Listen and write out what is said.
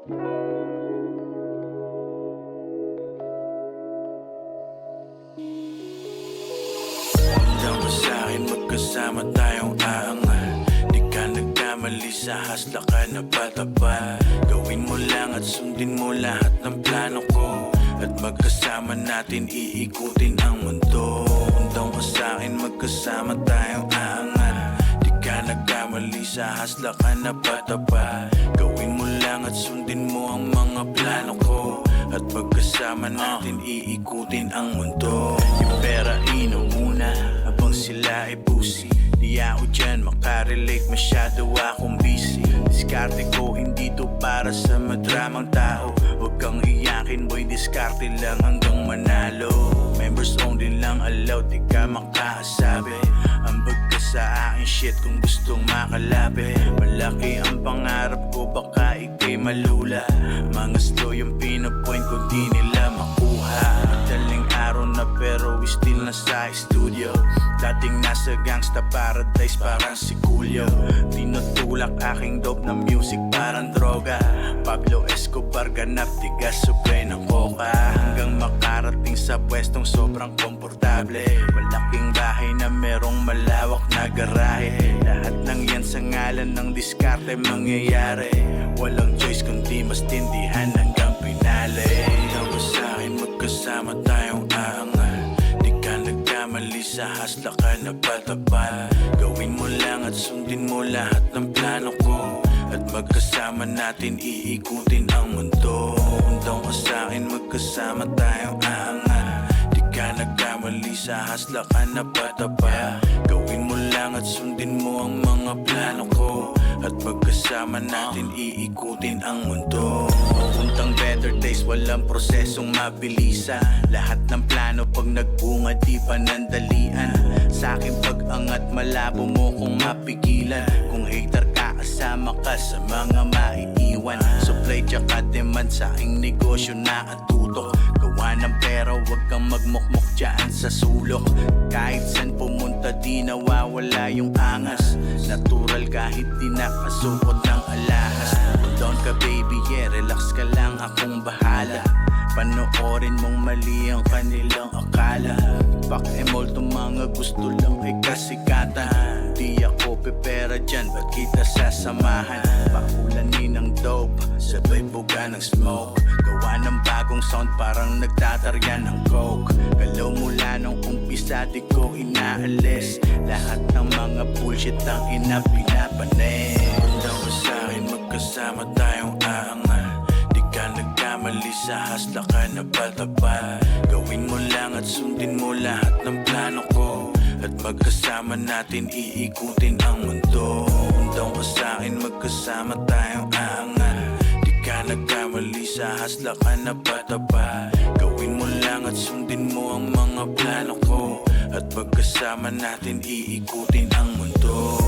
Hanggang pa sa'kin magkasama tayong aangal. Di ka nagkamali sa hasla ka na pataba. Gawin mo lang at sundin mo lahat ng plano ko, at magkasama natin iikutin ang mundo. Hanggang pa sa'kin magkasama tayong aangal. Di ka nagkamali sa hasla ka na pataba. Gawin mo lang at sundin mo ang mga plano ko, at magkasama natin iikutin ang mundo. Yung pera inom muna habang sila ay pusi. Di ako dyan makarelate, masyado akong busy. Diskarte ko, hindi to para sa madramang tao. Huwag kang iyakin boy, diskarte lang hanggang manalo. Members only lang allowed, di ka makaasabi. Ambag ka sa akin shit kung gustong makalapit. Malaki ang pangarap ko, baka ikay malula. Mga slow yung pinapoint ko, di nila makuha. Madaling araw na pero we still nasa studio. Dating nasa gangsta paradise parang si Coolio. Tinutulak aking dope na music parang droga. Pablo Escobar ganap, tigas supre ng coca. Hanggang makarating sa pwestong sobrang komportable. Malaking bahay na merong malawak na garahe. Lahat ng yan sa ngalan ng diskarte mangyayari. Walang choice kundi mas tindihan hanggang pinali. Hanggang pa sa'kin magkasama tayong aangal. Di ka nagkamali sa hasla ka na pataba. Gawin mo lang at sundin mo lahat ng plano ko, at magkasama natin iikutin ang mundo. Hanggang pa sa'kin magkasama tayong aangal. Di ka nagkamali sa hasla ka na pataba. Gawin mo lang at sundin mo ang mga plano ko, at magkasama natin iikutin ang mundo. Papuntang better days, walang prosesong mabilisan. Lahat ng plano pag nagbunga di panandalian. Sa'kin pag-angat malabo mo kung mapigilan. Kung hater ka kasama ka sa mga maiiwan. Supply tsaka demand sa'king negosyo nakatutok. Gawa ng pera, wag kang magmukmuk dyan sa sulok. Kahit san pumunta di nawawala yung angas. Natural kahit di nakasuot ng alahas. Down ka baby, yeah, relax ka lang, akong bahala. Panoorin mong mali ang kanilang akala. Back and all to mga gusto lang ay kasikatan. Di ako pepera dyan, ba't kita sasamahan? Pakulanin ng dope, sabay buga ng smoke. Gawa ng bagong sound parang nagtatarya ng coke. Galaw mula nung umpisa di ko inaalis. Lahat ng mga bullshit ang pinapanis. Hanggang pa sa'kin magkasama tayong aangal. Di ka nagkamali sa hasla ka na pataba. Gawin mo lang at sundin mo lahat ng plano ko, at magkasama natin iikutin ang mundo. Hanggang pa sa'kin magkasama tayong aangal. Di ka nagkamali sa hasla ka na pataba. Gawin mo lang at sundin mo ang mga plano ko, at magkasama natin iikutin ang mundo.